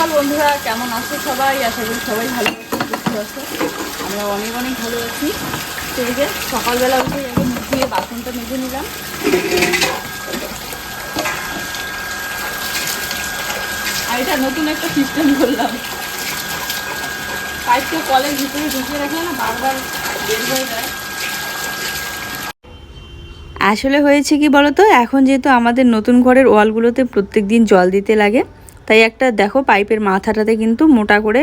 সকাল বন্ধুরা, কেমন আছো সবাই? আশা করি সবাই ভালো আছো। আমরা অনেক অনেক ভালো আছি। তো এই যে সকালবেলা উঠে আগে মুখ ধুয়ে বাসনটা মেজে নিলাম। আর এটা নতুন একটা সিস্টেম করলাম, পাইপটা কলের ভিতরে ঢুকিয়ে রাখলে না বারবার বের হয়ে যায়। আসলে হয়েছে কি বলতো, এখন যেহেতু আমাদের নতুন ঘরের ওয়ালগুলোতে প্রত্যেক দিন জল দিতে লাগে, তাই একটা দেখো পাইপের মাথাটাতে কিন্তু মোটা করে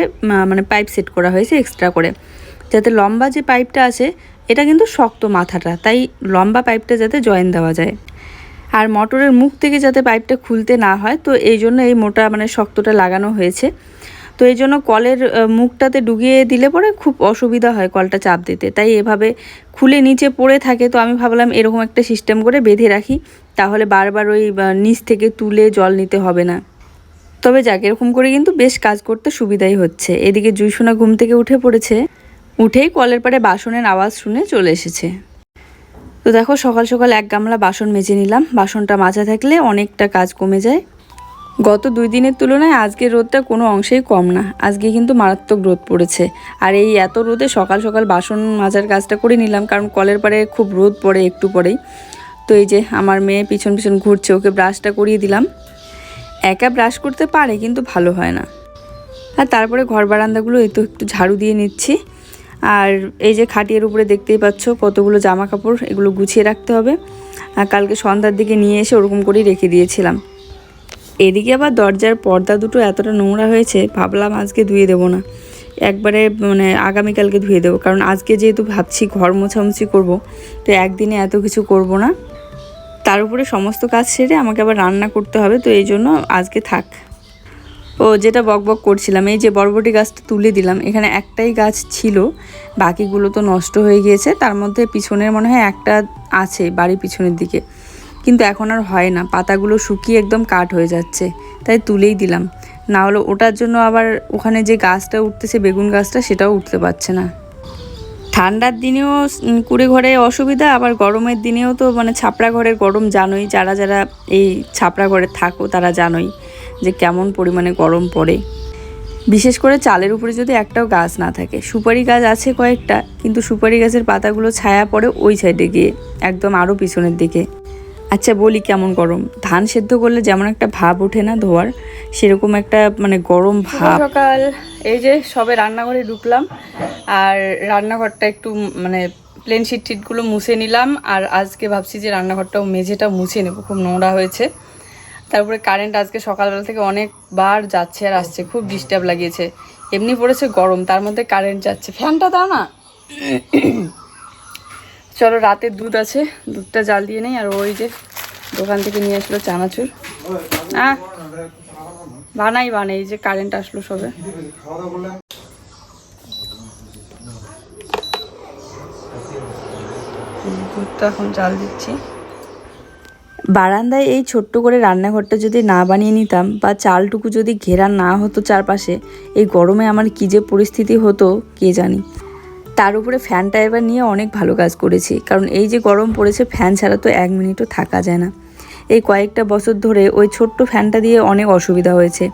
মানে পাইপ সেট করা হয়েছে এক্সট্রা করে, যাতে লম্বা যে পাইপটা আছে এটা কিন্তু শক্ত মাথাটা, তাই লম্বা পাইপটা যাতে জয়েন দেওয়া যায়। আর মোটরের মুখ থেকে যাতে পাইপটা খুলতে না হয়, তো এই জন্য এই মোটা মানে শক্তটা লাগানো হয়েছে। তো এই জন্য কলের মুখটাতে ডুবিয়ে দিলে পরে খুব অসুবিধা হয় কলটা চাপ দিতে, তাই এভাবে খুলে নিচে পড়ে থাকে। তো আমি ভাবলাম এরকম একটা সিস্টেম করে বেঁধে রাখি, তাহলে বারবার ওই নিচ থেকে তুলে জল নিতে হবে না। তবে যাক, এরকম করে কিন্তু বেশ কাজ করতে সুবিধাই হচ্ছে। এদিকে জুইসোনা ঘুম থেকে উঠে পড়েছে, উঠেই কলের পাড়ে বাসনের আওয়াজ শুনে চলে এসেছে। তো দেখো সকাল সকাল এক গামলা বাসন মেজে নিলাম। বাসনটা মাজা থাকলে অনেকটা কাজ কমে যায়। গত 2 দিনের তুলনায় আজকের রোদটা কোনো অংশেই কম না, আজকে কিন্তু মারাত্মক রোদ পড়েছে। আর এই এত রোদে সকাল সকাল বাসন মাজার কাজটা করে নিলাম, কারণ কলের পাড়ে খুব রোদ পড়ে একটু পরেই। তো এই যে আমার মেয়ে পিছন পিছন ঘুরছে, ওকে ব্রাশটা করিয়ে দিলাম। একা ব্রাশ করতে পারে কিন্তু ভালো হয় না। আর তারপরে ঘর বারান্দাগুলো এই তো একটু ঝাড়ু দিয়ে নিচ্ছি। আর এই যে খাটিয়ার উপরে দেখতেই পাচ্ছ কতগুলো জামা কাপড়, এগুলো গুছিয়ে রাখতে হবে। আর কালকে সন্ধ্যার দিকে নিয়ে এসে ওরকম করেই রেখে দিয়েছিলাম। এদিকে আবার দরজার পর্দা দুটো এতটা নোংরা হয়েছে, ভাবলাম আজকে ধুয়ে দেবো না, একবারে মানে আগামীকালকে ধুয়ে দেবো। কারণ আজকে যেহেতু ভাবছি ঘর মোছামুছি করব, তো একদিনে এত কিছু করব না। তার উপরে সমস্ত কাজ সেরে আমাকে আবার রান্না করতে হবে, তো এই জন্য আজকে থাক। ও যেটা বকবক করছিলাম, এই যে বরবটি গাছটা তুলে দিলাম, এখানে একটাই গাছ ছিল, বাকিগুলো তো নষ্ট হয়ে গিয়েছে। তার মধ্যে পিছনের মনে হয় একটা আছে বাড়ির পিছনের দিকে, কিন্তু এখন আর হয় না, পাতাগুলো শুকিয়ে একদম কাঠ হয়ে যাচ্ছে, তাই তুলেই দিলাম। না হলে ওটার জন্য আবার ওখানে যে গাছটা উঠতেছে বেগুন গাছটা, সেটাও উঠতে পারছে না। ঠান্ডার দিনেও কুড়ে ঘরে অসুবিধা, আবার গরমের দিনেও তো মানে ছাপড়া ঘরের গরম জানোই, যারা যারা এই ছাপড়া ঘরে থাকো তারা জানোই যে কেমন পরিমাণে গরম পড়ে। বিশেষ করে চালের উপরে যদি একটাও গাছ না থাকে। সুপারি গাছ আছে কয়েকটা, কিন্তু সুপারি গাছের পাতাগুলো ছায়া পড়ে ওই সাইডে গিয়ে, একদম আরও পিছনের দিকে। আচ্ছা বলি, কেমন গরম! ধান সেদ্ধ করলে যেমন একটা ভাব ওঠে না ধোয়ার, সেরকম একটা মানে গরম ভাব। সকাল এই যে সবে রান্নাঘরে ঢুকলাম, আর রান্নাঘরটা একটু মানে প্লেন শিটগুলো মুছে নিলাম। আর আজকে ভাবছি যে রান্নাঘরটাও মেঝেটা মুছে নেব, খুব নোংরা হয়েছে। তারপরে কারেন্ট আজকে সকালবেলা থেকে অনেকবার যাচ্ছে আর আসছে, খুব ডিস্টার্ব লাগিয়েছে। এমনি পড়েছে গরম, তার মধ্যে কারেন্ট যাচ্ছে। ফ্যানটা দাও না। চলো, রাতের দুধ আছে, দুধটা জাল দিয়ে নেই। আর ওই যে দোকান থেকে নিয়ে আসলো চানাচুর। বানাই এই যে কারেন্ট আসলো সবে। দুধটা এখন জাল দিচ্ছি। বারান্দায় এই ছোট্ট করে রান্নাঘরটা যদি না বানিয়ে নিতাম, বা চালটুকু যদি ঘেরা না হতো চারপাশে, এই গরমে আমার কী যে পরিস্থিতি হতো কে জানি। তার উপরে ফ্যানটা এবার নিয়ে অনেক ভালো কাজ করেছি, কারণ এই যে গরম পড়েছে, ফ্যান ছাড়া তো 1 মিনিটও থাকা যায় না। এই কয়েকটা বছর ধরে ওই ছোট্ট ফ্যানটা দিয়ে অনেক অসুবিধা হয়েছে,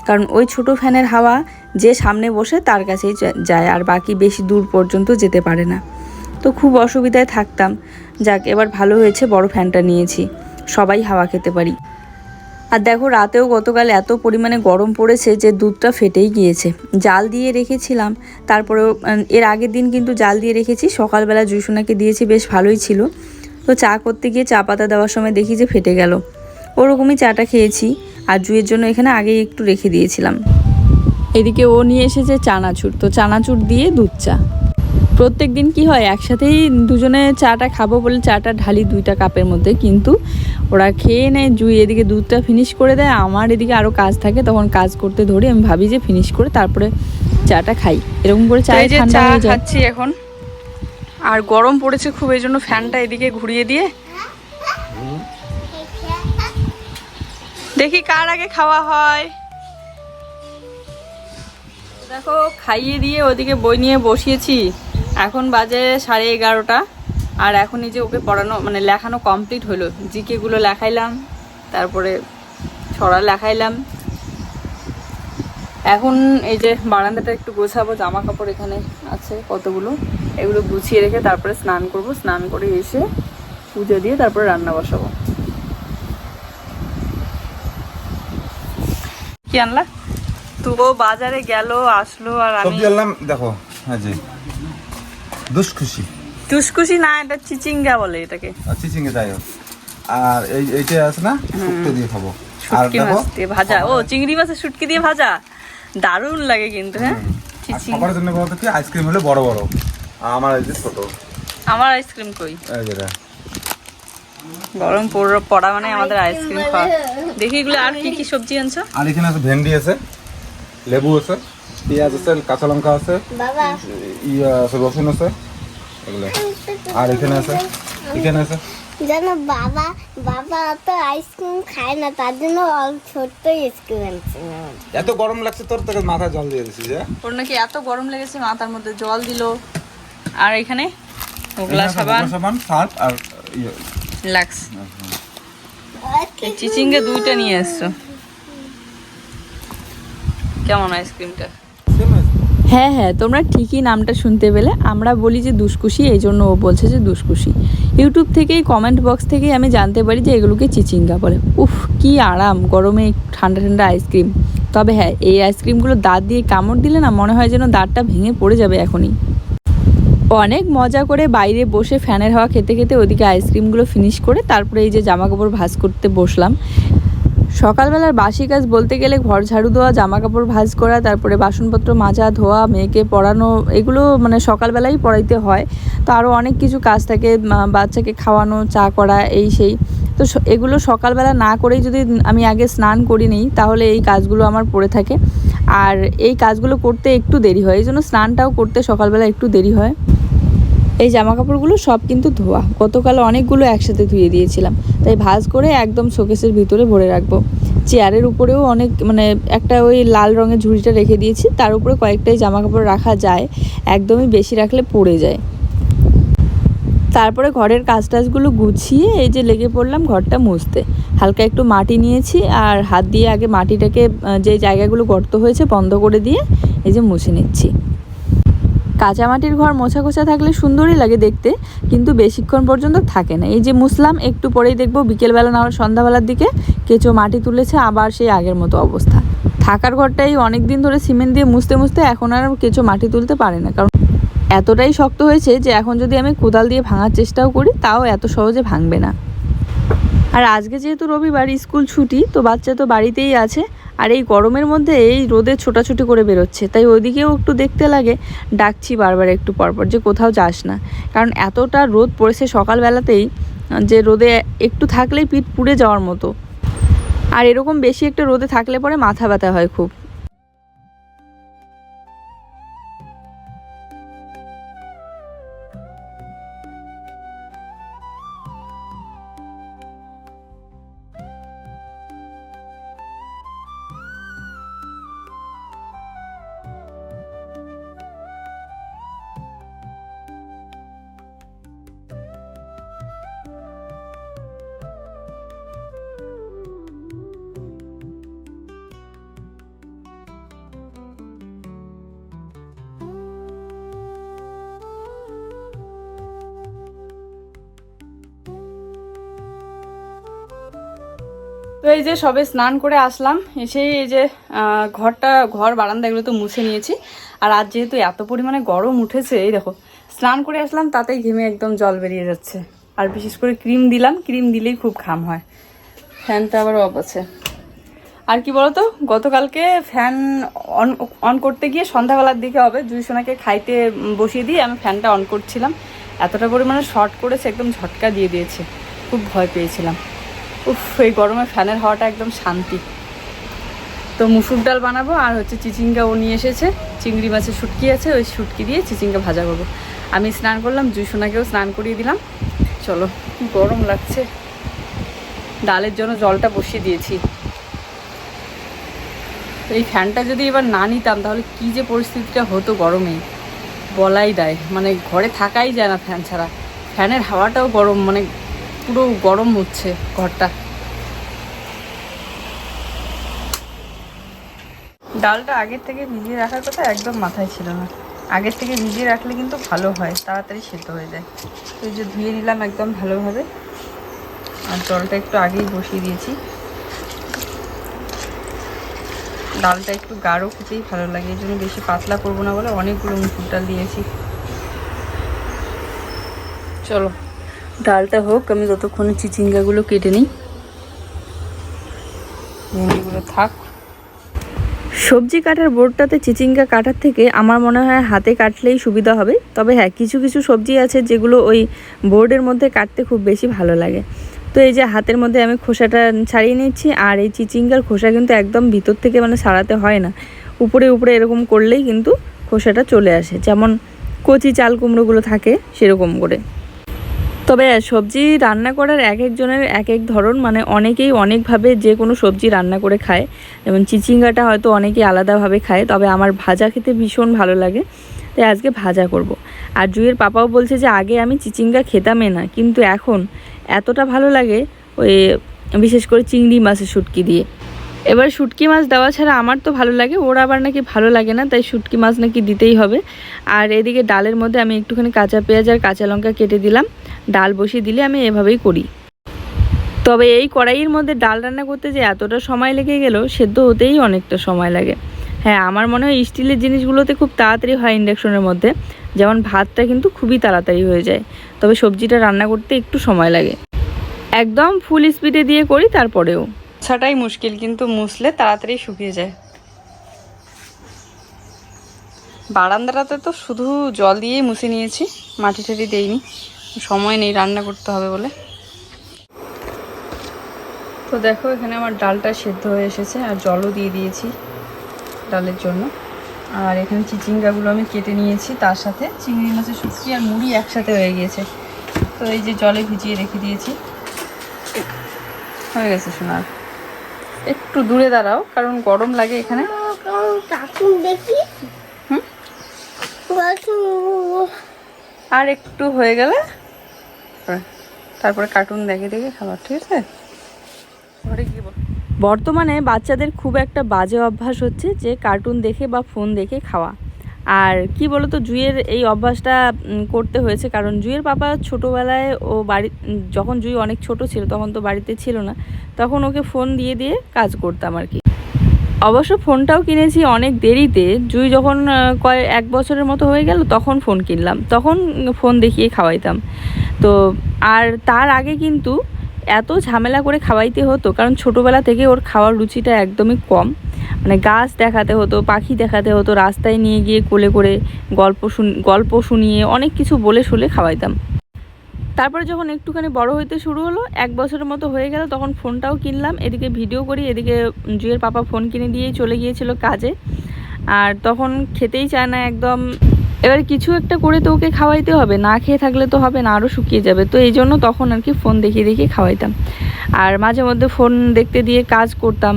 কারণ ওই ছোট ফ্যানের হাওয়া যে সামনে বসে তার কাছেই যায়, আর বাকি বেশি দূর পর্যন্ত যেতে পারে না। তো খুব অসুবিধায় থাকতাম। যাক, এবার ভালো হয়েছে বড় ফ্যানটা নিয়েছি, সবাই হাওয়া খেতে পারি। আর দেখো রাতেও গতকাল এত পরিমাণে গরম পড়েছে যে দুধটা ফেটেই গিয়েছে। জাল দিয়ে রেখেছিলাম, তারপরেও এর আগের দিন কিন্তু জাল দিয়ে রেখেছি, সকালবেলা জুইসোনাকে দিয়েছি, বেশ ভালোই ছিল। তো চা করতে গিয়ে চা পাতা দেওয়ার সময় দেখি যে ফেটে গেল। ওরকমই চাটা খেয়েছি। আর জুইয়ের জন্য এখানে আগেই একটু রেখে দিয়েছিলাম। এদিকে ও নিয়ে এসেছে চানাচুর, তো চানাচুর দিয়ে দুধ চা। প্রত্যেক দিন কী হয়, একসাথেই দুজনে চাটা খাবো বলে চাটা ঢালি 2টা কাপের মধ্যে, কিন্তু ওরা খেয়ে নেয়। জুই এদিকে দুধটা ফিনিশ করে দেয়, আমার এদিকে আরও কাজ থাকে, তখন কাজ করতে ধরি। আমি ভাবি যে ফিনিশ করে তারপরে চাটা খাই, এরকম করে চা খাচ্ছি এখন। আর গরম পড়েছে খুব, এই জন্য ফ্যানটা এদিকে ঘুরিয়ে দিয়ে দেখি কার আগে খাওয়া হয়। দেখো খাইয়ে দিয়ে ওদিকে বই নিয়ে বসিয়েছি, এখন বাজে 11:30। আর এখন এই যে ওকে পড়ানো মানে লেখানো কমপ্লিট হলো। জিকেগুলো লেখাইলাম, তারপরে ছড়া লেখাইলাম। এখন এই যে বারান্দাটা একটু গোছাবো, জামা কাপড় এখানে আছে কতগুলো, এগুলো গুছিয়ে রেখে তারপরে স্নান করব, স্নান করে এসে পুজো দিয়ে তারপরে রান্না বসাবো। কি আনলা? তো বাজারে গেল আসলো আর আমি সবজি আনলাম দেখো। হ্যাঁ জি, দুষ্খুশি। দুষ্কুশি না, এটা চিচিঙ্গা বলে এটাকে। চিচিঙ্গে তাই হোক। আর এইটা আছে না, শুক্তো দিয়ে খাবো। আর শুটকি দেখো মাছ দিয়ে ভাজা, ও চিংড়ি মাছের শুটকি দিয়ে ভাজা দারুণ লাগে কিন্তু। হ্যাঁ, চিচিঙ্গা। খাবারের জন্য বলতে কি আইসক্রিম হলে বড় বড়, আমার এই যে ছোট। আমার আইসক্রিম কই? এই যেটা গরম পড়া মানে আমাদের আইসক্রিম খাওয়া। দেখি এগুলো আর কি কি সবজি আনছো? আর এখানে আছে ভেন্ডি আছে, লেবু আছে, পেঁয়াজ আছে, কাঁচা লঙ্কা আছে, ইয়া আছে, রসুন আছে, এগুলো। আর এখানে আছে জানো বাবা তো আইসক্রিম খায় না, তার জন্য ছোট্ট আইসক্রিম আনছে। এত গরম লাগছে তোর, তোকে মাথায় জল দিয়ে দিছি যে। ওর নাকি এত গরম লেগেছে মাথার মধ্যে জল দিল। আর এখানে ওগুলা সাবান, সার্ফ আর লাক্স। চিচিঙ্গা দুইটা নিয়ে এসছো। কেমন আইসক্রিমটা? হ্যাঁ হ্যাঁ, তোমরা ঠিকই নামটা শুনতে পেলে। আমরা বলি যে দুষ্কুশি, এই জন্য ও বলছে যে দুষ্কুশি। ইউটিউব থেকেই কমেন্ট বক্স থেকেই আমি জানতে পারি যে এগুলোকে চিচিঙ্গা বলে। উফ, কি আরাম গরমে ঠান্ডা ঠান্ডা আইসক্রিম। তবে হ্যাঁ, এই আইসক্রিমগুলো দাঁত দিয়ে কামড় দিলে না মনে হয় যেন দাঁতটা ভেঙে পড়ে যাবে এখনই। অনেক মজা করে বাইরে বসে ফ্যানের হাওয়া খেতে খেতে ওদিকে আইসক্রিমগুলো ফিনিশ করে তারপরে এই যে জামা কাপড় ভাঁজ করতে বসলাম। সকালবেলার বাসি কাজ বলতে গেলে ঘর ঝাড়ু দেওয়া, জামা কাপড় ভাঁজ করা, তারপরে বাসনপত্র মাজা ধোয়া, মেয়েকে পড়ানো, এগুলো মানে সকালবেলাই পড়াইতে হয়। তো আরও অনেক কিছু কাজ থাকে, বাচ্চাকে খাওয়ানো, চা করা, এই সেই। তো এগুলো সকালবেলা না করেই যদি আমি আগে স্নান করি নিই তাহলে এই কাজগুলো আমার পড়ে থাকে। আর এই কাজগুলো করতে একটু দেরি হয়, এই জন্য স্নানটাও করতে সকালবেলা একটু দেরি হয়। এই জামা কাপড়গুলো সব কিন্তু ধোয়া, গতকাল অনেকগুলো একসাথে ধুয়ে দিয়েছিলাম, তাই ভাঁজ করে একদম শোকেসের ভিতরে ভরে রাখবো। চেয়ারের উপরেও অনেক মানে একটা ওই লাল রঙের ঝুড়িটা রেখে দিয়েছি, তার উপরে কয়েকটাই জামা কাপড় রাখা যায়, একদমই বেশি রাখলে পড়ে যায়। তারপরে ঘরের কাজ টাজগুলো গুছিয়ে এই যে লেগে পড়লাম ঘরটা মুছতে। হালকা একটু মাটি নিয়েছি আর হাত দিয়ে আগে মাটিটাকে যে জায়গাগুলো গর্ত হয়েছে বন্ধ করে দিয়ে এই যে মুছে নিচ্ছি। কাঁচা মাটির ঘর মোছা কোছা থাকলে সুন্দরই লাগে দেখতে, কিন্তু বেশিক্ষণ পর্যন্ত থাকে না। এই যে মুছলাম, একটু পরেই দেখবো বিকেলবেলা না সন্ধ্যাবেলার দিকে কেঁচো মাটি তুলেছে, আবার সেই আগের মতো অবস্থা। থাকার ঘরটাই অনেক দিন ধরে সিমেন্ট দিয়ে মুছতে মুছতে এখন আর কেঁচো মাটি তুলতে পারে না, কারণ এতটাই শক্ত হয়েছে যে এখন যদি আমি কোদাল দিয়ে ভাঙার চেষ্টাও করি তাও এত সহজে ভাঙবে না। আর আজকে যেহেতু রবিবার, স্কুল ছুটি, তো বাচ্চা তো বাড়িতেই আছে। আর এই গরমের মধ্যে এই রোদে ছোটাছুটি করে বেরোচ্ছে, তাই ওইদিকেও একটু দেখতে লাগে। ডাকছি বারবার একটু পরপর যে কোথাও যাস না, কারণ এতটা রোদ পড়েছে সকালবেলাতেই যে রোদে একটু থাকলেই পিঠ পুড়ে যাওয়ার মতো। আর এরকম বেশি একটা রোদে থাকলে পরে মাথা ব্যথা হয় খুব। তো এই যে সবে স্নান করে আসলাম, এসেই এই যে ঘর বারান্দা এগুলো তো মুছে নিয়েছি। আর আজ যেহেতু এত পরিমাণে গরম উঠেছে, এই দেখো স্নান করে আসলাম তাতেই ঘেমে একদম জল বেরিয়ে যাচ্ছে। আর বিশেষ করে ক্রিম দিলাম, ক্রিম দিলেই খুব ঘাম হয়। ফ্যানটা আবার অফ আছে। আর কি বলতো, গতকালকে ফ্যান অন করতে গিয়ে সন্ধ্যাবেলার দিকে হবে, জুইসোনাকে খাইতে বসিয়ে দিয়ে আমি ফ্যানটা অন করছিলাম, এতটা পরিমাণে শর্ট করেছে, একদম ঝটকা দিয়ে দিয়েছে, খুব ভয় পেয়েছিলাম। উফ, এই গরমে ফ্যানের হাওয়াটা একদম শান্তি। তো মুসুর ডাল বানাবো, আর হচ্ছে চিচিঙ্গা ও নিয়ে এসেছে, চিংড়ি মাছের শুটকি আছে, ওই শুটকি দিয়ে চিচিঙ্গা ভাজা করবো। আমি স্নান করলাম, জুইসোনাকেও স্নান করিয়ে দিলাম। চলো, কি গরম লাগছে। ডালের জন্য জলটা বসিয়ে দিয়েছি। এই ফ্যানটা যদি এবার না নিতাম তাহলে কি যে পরিস্থিতিটা হতো গরমে বলাই দেয়, মানে ঘরে থাকাই যায় না ফ্যান ছাড়া। ফ্যানের হাওয়াটাও গরম, মানে পুরো গরম হচ্ছে ঘরটা। ডালটা আগের থেকে ভিজিয়ে রাখার কথা একদম মাথায় ছিল না। আগের থেকে ভিজিয়ে রাখলে কিন্তু ভালো হয়, তাড়াতাড়ি সেদ্ধ হয়ে যায়। তো এই যে ধুয়ে নিলাম একদম ভালোভাবে, আর জলটা একটু আগেই বসিয়ে দিয়েছি। ডালটা একটু গাঢ় খেতেই ভালো লাগে, এই জন্য বেশি পাতলা করবো না বলে অনেকগুলো মুসুর ডাল দিয়েছি। চলো ডালটা হোক, আমি ততক্ষণে চিচিঙ্গাগুলো কেটে নিই, ভেন্ডিগুলো থাক। সবজি কাটার বোর্ডটাতে চিচিঙ্গা কাটার থেকে আমার মনে হয় হাতে কাটলেই সুবিধা হবে। তবে হ্যাঁ, কিছু কিছু সবজি আছে যেগুলো ওই বোর্ডের মধ্যে কাটতে খুব বেশি ভালো লাগে। তো এই যে হাতের মধ্যে আমি খোসাটা ছাড়িয়ে নিচ্ছি। আর এই চিচিঙ্গার খোসা কিন্তু একদম ভিতর থেকে মানে ছাড়াতে হয় না, উপরে উপরে এরকম করলেই কিন্তু খোসাটা চলে আসে, যেমন কচি চাল কুমড়োগুলো থাকে সেরকম করে। তবে সবজি রান্না করার এক একজনের এক এক ধরন, মানে অনেকেই অনেকভাবে যে কোনো সবজি রান্না করে খায়। যেমন চিচিঙ্গাটা হয়তো অনেকেই আলাদাভাবে খায়, তবে আমার ভাজা খেতে ভীষণ ভালো লাগে, তাই আজকে ভাজা করব। আর জুয়ের পাপাও বলছে যে আগে আমি চিচিঙ্গা খেতামই না, কিন্তু এখন এতটা ভালো লাগে, ওই বিশেষ করে চিংড়ি মাছের শুটকি দিয়ে। এবার শুটকি মাছ দেওয়া ছাড়া আমার তো ভালো লাগে, ওর আবার নাকি ভালো লাগে না, তাই শুটকি মাছ নাকি দিতেই হবে। আর এদিকে ডালের মধ্যে আমি একটুখানি কাঁচা পেঁয়াজ আর কাঁচা লঙ্কা কেটে দিলাম। ডাল বসিয়ে দিলে আমি এভাবেই করি। তবে এই কড়াইয়ের মধ্যে ডাল রান্না করতে যে এতটা সময় লেগে গেল, সেদ্ধ হতেই অনেকটা সময় লাগে। হ্যাঁ, আমার মনে হয় স্টিলের জিনিসগুলোতে খুব তাড়াতাড়ি হয় ইন্ডাকশনের মধ্যে, যেমন ভাতটা কিন্তু খুবই তাড়াতাড়ি হয়ে যায়, তবে সবজিটা রান্না করতে একটু সময় লাগে। একদম ফুল স্পিডে দিয়ে করি তারপরেও। ছাটাই মুশকিল, কিন্তু মুছলে তাড়াতাড়ি শুকিয়ে যায়। বারান্দাটাতে তো শুধু জল দিয়েই মুছে নিয়েছি, মাটি টাটি দেইনি, সময় নেই রান্না করতে হবে বলে। তো দেখো এখানে আমার ডালটা সেদ্ধ হয়ে এসেছে, আর জলও দিয়ে দিয়েছি ডালের জন্য। আর এখানে চিচিঙ্গাগুলো আমি কেটে নিয়েছি, তার সাথে চিংড়ি মাছের শুটকি আর মুড়ি একসাথে হয়ে গিয়েছে। তো এই যে জলে ভিজিয়ে রেখে দিয়েছি, হয়ে গেছে। শোনার একটু দূরে দাঁড়াও, কারণ গরম লাগে এখানে। দেখি আর একটু হয়ে গেলে তারপরে কার্টুন দেখে দেখে খাবার, ঠিক আছে? ঘরে গিয়ে বল। বর্তমানে বাচ্চাদের খুব একটা বাজে অভ্যাস হচ্ছে যে কার্টুন দেখে বা ফোন দেখে খাওয়া। আর কি বলতো, জুইয়ের এই অভ্যাসটা করতে হয়েছে, কারণ জুইয়ের পাপা ছোটোবেলায় ও বাড়ি, যখন জুই অনেক ছোট ছিল তখন তো বাড়িতে ছিল না, তখন ওকে ফোন দিয়ে দিয়ে কাজ করতাম আর কি। অবশ্য ফোনটাও কিনেছি অনেক দেরিতে, জুই যখন এক বছরের মতো হয়ে গেল তখন ফোন কিনলাম, তখন ফোন দেখিয়ে খাওয়াইতাম। তো আর তার আগে কিন্তু এত ঝামেলা করে খাওয়াইতে হতো, কারণ ছোটোবেলা থেকে ওর খাওয়ার রুচিটা একদমই কম। মানে গাছ দেখাতে হতো, পাখি দেখাতে হতো, রাস্তায় নিয়ে গিয়ে কোলে করে গল্প শুনিয়ে অনেক কিছু বলে শুলে খাওয়াইতাম। তারপরে যখন একটুখানি বড় হইতে শুরু হলো, এক বছরের মতো হয়ে গেল, তখন ফোনটাও কিনলাম। এদিকে ভিডিও করি, এদিকে জুয়ের পাপা ফোন কিনে দিয়েই চলে গিয়েছিল কাজে, আর তখন খেতেই চায় না একদম। এবার কিছু একটা করে তো ওকে খাওয়াইতে হবে, না খেয়ে থাকলে তো হবে না, আরও শুকিয়ে যাবে। তো এই জন্য তখন আর কি ফোন দেখিয়ে দেখিয়ে খাওয়াইতাম, আর মাঝে মধ্যে ফোন দেখতে দিয়ে কাজ করতাম,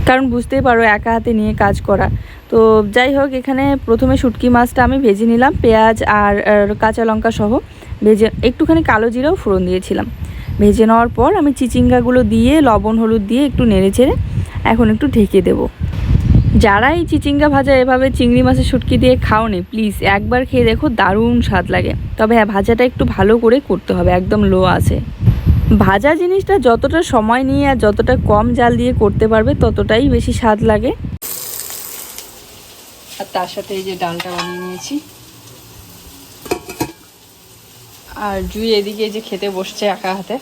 কারণ বুঝতেই পারো একা হাতে নিয়ে কাজ করা। তো যাই হোক, এখানে প্রথমে শুটকি মাছটা আমি ভেজে নিলাম, পেঁয়াজ আর কাঁচা লঙ্কা সহ ভেজে, একটুখানি কালো জিরাও ফোড়ন দিয়েছিলাম। ভেজে নেওয়ার পর আমি চিচিঙ্গাগুলো দিয়ে লবণ হলুদ দিয়ে একটু নেড়ে চেড়ে এখন একটু ঢেকে দেবো। যারা এই চিচিঙ্গা ভাজা এভাবে চিংড়ি মাছের শুটকি দিয়ে খাওনি, প্লিজ একবার খেয়ে দেখো, দারুণ স্বাদ লাগে। তবে হ্যাঁ, ভাজাটা একটু ভালো করে করতে হবে, একদম লো আছে। ভাজা জিনিসটা যতটা সময় নিয়ে আর যতটা কম জাল দিয়ে করতে পারবে ততটাই বেশি স্বাদ লাগে। আর তার সাথে এই যে ডালটা বানিয়ে নিয়েছি। আর জুই এদিকে এই যে খেতে বসছে একা হাতে,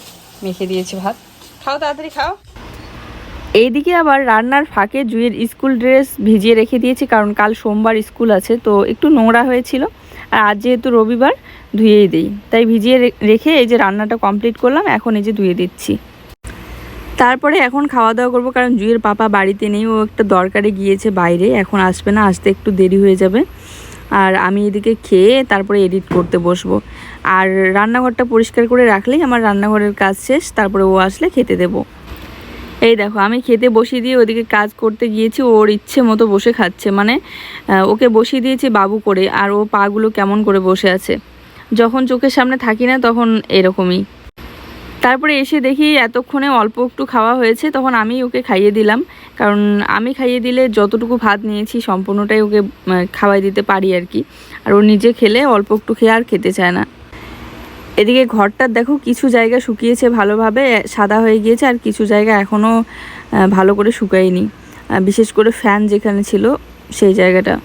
মেখে দিয়েছি ভাত। খাও তাড়াতাড়ি খাও। এইদিকে আবার রান্নার ফাঁকে জুইয়ের স্কুল ড্রেস ভিজিয়ে রেখে দিয়েছি, কারণ কাল সোমবার স্কুল আছে, তো একটু নোংরা হয়েছিল, আর আজ যেহেতু রবিবার ধুয়েই দিই, তাই ভিজিয়ে রেখে এই যে রান্নাটা কমপ্লিট করলাম, এখন এই যে ধুয়ে দিচ্ছি। তারপরে এখন খাওয়া দাওয়া করবো, কারণ জুইয়ের পাপা বাড়িতে নেই, ও একটা দরকারে গিয়েছে বাইরে, এখন আসবে না, আসতে একটু দেরি হয়ে যাবে। আর আমি এদিকে খেয়ে তারপরে এডিট করতে বসবো, আর রান্নাঘরটা পরিষ্কার করে রাখলেই আমার রান্নাঘরের কাজ শেষ, তারপরে ও আসলে খেতে দেবো। এই দেখো, আমি খেতে বসিয়ে দিয়ে ওদিকে কাজ করতে গিয়েছি, ওর ইচ্ছে মতো বসে খাচ্ছে, মানে ওকে বসিয়ে দিয়েছি বাবু করে, আর ও পাগুলো কেমন করে বসে আছে, যখন চোখের সামনে থাকি না তখন এরকমই। তারপরে এসে দেখি এতক্ষণে অল্প একটু খাওয়া হয়েছে, তখন আমি ওকে খাইয়ে দিলাম, কারণ আমি খাইয়ে দিলে যতটুকু ভাত নিয়েছি সম্পূর্ণটাই ওকে খাওয়াই দিতে পারি আর কি। আর ও নিজে খেলে অল্প একটু খেয়ে আর খেতে চায় না। এদিকে ঘরটার দেখো কিছু জায়গা শুকিয়েছে ভালোভাবে, সাদা হয়ে গিয়েছে, আর কিছু জায়গা এখনও ভালো করে শুকায়নি, বিশেষ করে ফ্যান যেখানে ছিল সেই জায়গাটা।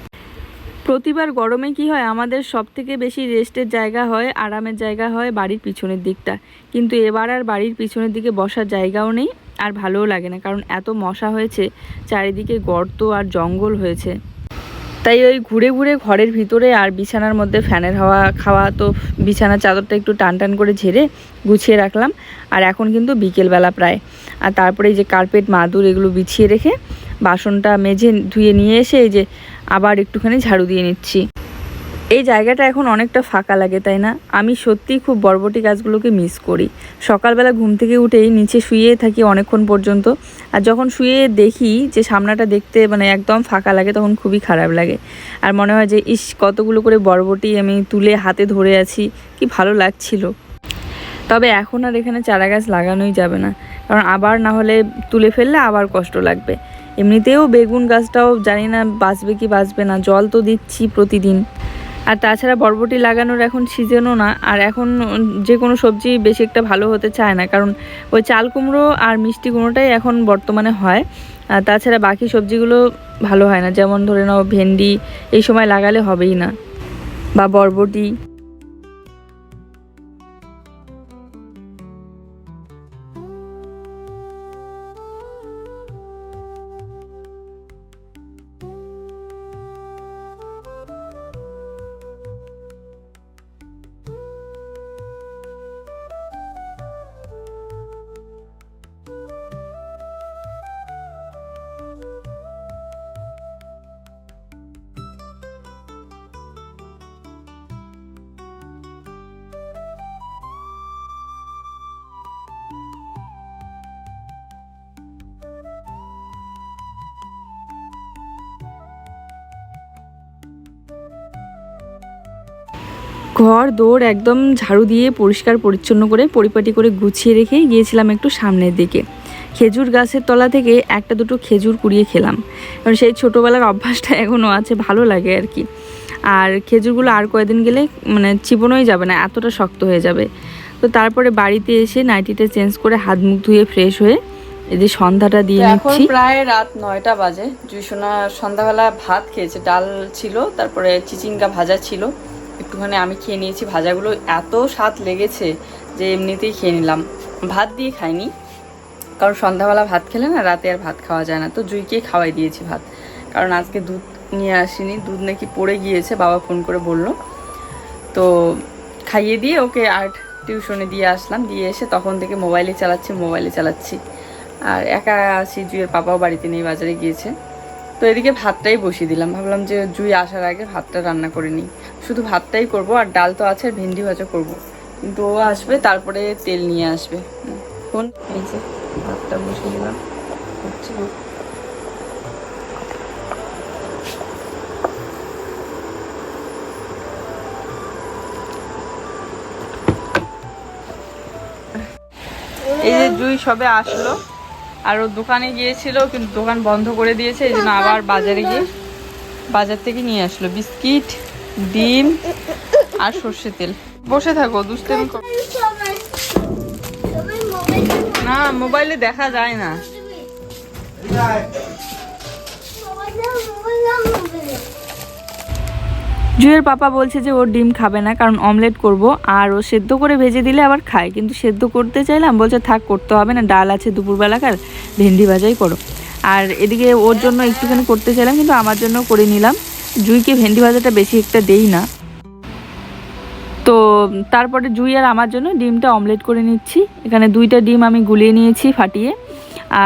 প্রতিবার গরমে কি হয়, আমাদের সব থেকে বেশি রেস্টের জায়গা হয়, আরামের জায়গা হয় বাড়ির পিছনের দিকটা, কিন্তু এবার আর বাড়ির পিছনের দিকে বসার জায়গাও নেই, আর ভালোও লাগে না, কারণ এত মশা হয়েছে, চারিদিকে গর্ত আর জঙ্গল হয়েছে। তাই ওই ঘুরে ঘুরে ঘরের ভিতরে আর বিছানার মধ্যে ফ্যানের হাওয়া খাওয়া, তো বিছানার চাদরটা একটু টান টান করে ঝেড়ে গুছিয়ে রাখলাম। আর এখন কিন্তু বিকেলবেলা প্রায়, আর তারপরে এই যে কার্পেট মাদুর এগুলো বিছিয়ে রেখে বাসনটা মেজে ধুয়ে নিয়ে এসে এই যে আবার একটুখানি ঝাড়ু দিয়ে নিচ্ছি। এই জায়গাটা এখন অনেকটা ফাঁকা লাগে, তাই না? আমি সত্যিই খুব বরবটি গাছগুলোকে মিস করি। সকালবেলা ঘুম থেকে উঠেই নিচে শুয়ে থাকি অনেকক্ষণ পর্যন্ত, আর যখন শুয়ে দেখি যে সামনাটা দেখতে মানে একদম ফাঁকা লাগে, তখন খুবই খারাপ লাগে, আর মনে হয় যে ইস, কতগুলো করে বরবটি আমি তুলে হাতে ধরে আছি, কি ভালো লাগছিল। তবে এখন আর এখানে চারা গাছ লাগানোই যাবে না, কারণ আবার না হলে তুলে ফেললে আবার কষ্ট লাগবে। এমনিতেও বেগুন গাছটাও জানি না বাঁচবে কি বাঁচবে না, জল তো দিচ্ছি প্রতিদিন। আর তাছাড়া বরবটি লাগানোর এখন সিজনও না, আর এখন যে কোনো সবজি বেশি একটা ভালো হতে চায় না, কারণ ওই চাল কুমড়ো আর মিষ্টি কুমড়োটাই এখন বর্তমানে হয়, আর তাছাড়া বাকি সবজিগুলো ভালো হয় না, যেমন ধরে নাও ভেন্ডি এই সময় লাগালে হবেই না, বা বরবটি। ঘর দৌড় একদম ঝাড়ু দিয়ে পরিষ্কার পরিচ্ছন্ন করে পরিপাটি করে গুছিয়ে রেখে গিয়েছিলাম একটু সামনের দিকে। খেজুর গাছের তলা থেকে একটা দুটো খেজুর কুড়িয়ে খেলাম, কারণ সেই ছোটোবেলার অভ্যাসটা এখনও আছে, ভালো লাগে আর কি। আর খেজুরগুলো আর কয়েকদিন গেলে মানে চিবোনোই যাবে না, এতটা শক্ত হয়ে যাবে। তো তারপরে বাড়িতে এসে নাইটিটা চেঞ্জ করে হাত মুখ ধুয়ে ফ্রেশ হয়ে এই যে সন্ধ্যাটা দিয়ে নিচ্ছি। প্রায় রাত 9টা বাজে। জুইসোনা সন্ধ্যাবেলা ভাত খেয়েছে, ডাল ছিল, তারপরে চিচিঙ্গা ভাজা ছিল, একটুখানি আমি খেয়ে নিয়েছি। ভাজাগুলো এত স্বাদ লেগেছে যে এমনিতেই খেয়ে নিলাম, ভাত দিয়ে খাইনি, কারণ সন্ধ্যাবেলা ভাত খেলে না রাতে আর ভাত খাওয়া যায় না। তো জুইকে খাওয়াই দিয়েছি ভাত, কারণ আজকে দুধ নিয়ে আসিনি, দুধ নাকি পড়ে গিয়েছে, বাবা ফোন করে বললো। তো খাইয়ে দিয়ে ওকে আর্ট টিউশনে দিয়ে আসলাম, দিয়ে এসে তখন থেকে মোবাইলে চালাচ্ছি। আর একা আছি, জুইয়ের পাপাও বাড়িতে নেই, বাজারে গিয়েছে। তো এদিকে ভাতটাই বসিয়ে দিলাম, ভাবলাম যে জুই আসার আগে ভাতটা রান্না করে নিই। শুধু ভাতটাই করব, আর ডাল তো আছে, আর ভেন্ডি ভাজা করব, কিন্তু ও আসবে তারপরে তেল নিয়ে আসবে। কোন এই যে ভাতটা বসিয়ে দিলাম, হচ্ছে। এই যে জুই সবে আসলো, আর ও দোকানে গিয়েছিল কিন্তু দোকান বন্ধ করে দিয়েছে, এই জন্য আবার বাজার থেকে নিয়ে আসলো বিস্কিট, ডিম আর সর্ষে তেল। বসে থাকো, দুষ্টামি করো না, মোবাইলে দেখা যায় না। জুয়ের পাপা বলছে যে ওর ডিম খাবে না, কারণ অমলেট করব, আর ও সেদ্ধ করে ভেজে দিলে আবার খায়, কিন্তু সেদ্ধ করতে চাইলাম, বলছে থাক, করতে হবে না, ডাল আছে দুপুরবেলাকার, ভেন্ডি ভাজাই করো। আর এদিকে ওর জন্য একটুখানি করতে চাইলাম, কিন্তু আমার জন্য করে নিলাম। জুইকে ভেন্ডি ভাজাটা বেশি একটা দেই না, তো তারপরে জুই আর আমার জন্য ডিমটা অমলেট করে নিচ্ছি। এখানে 2টা ডিম আমি গুলিয়ে নিয়েছি ফাটিয়ে,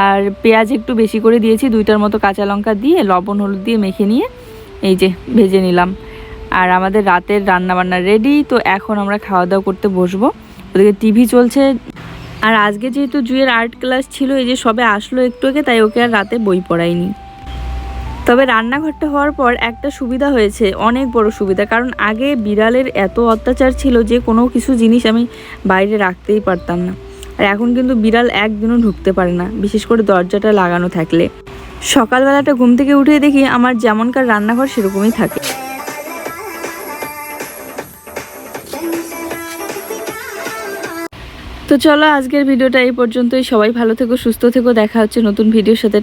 আর পেঁয়াজ একটু বেশি করে দিয়েছি, 2টার মতো কাঁচা লঙ্কা দিয়ে লবণ হলুদ দিয়ে মেখে নিয়ে এই যে ভেজে নিলাম। আর আমাদের রাতের রান্নাবান্না রেডি, তো এখন আমরা খাওয়া দাওয়া করতে বসবো। ওদিকে টিভি চলছে। আর আজকে যেহেতু জুয়ের আর্ট ক্লাস ছিল, এই যে সবে আসলো একটু আগে, তাই ওকে আর রাতে বই পড়াইনি। তবে রান্নাঘরটা হওয়ার পর একটা সুবিধা হয়েছে, অনেক বড় সুবিধা, কারণ আগে বিড়ালের এত অত্যাচার ছিল যে কোনো কিছু জিনিস আমি বাইরে রাখতেই পারতাম না। আর এখন কিন্তু বিড়াল একদিনও ঢুকতে পারে না, বিশেষ করে দরজাটা লাগানো থাকলে। সকালবেলাটা ঘুম থেকে উঠে দেখি আমার যেমনকার রান্নাঘর সেরকমই থাকে। তো চলো আজকের ভিডিওটা এই পর্যন্তই। সবাই ভালো থেকো, সুস্থ থেকো, দেখা হচ্ছে নতুন ভিডিওর সাথে।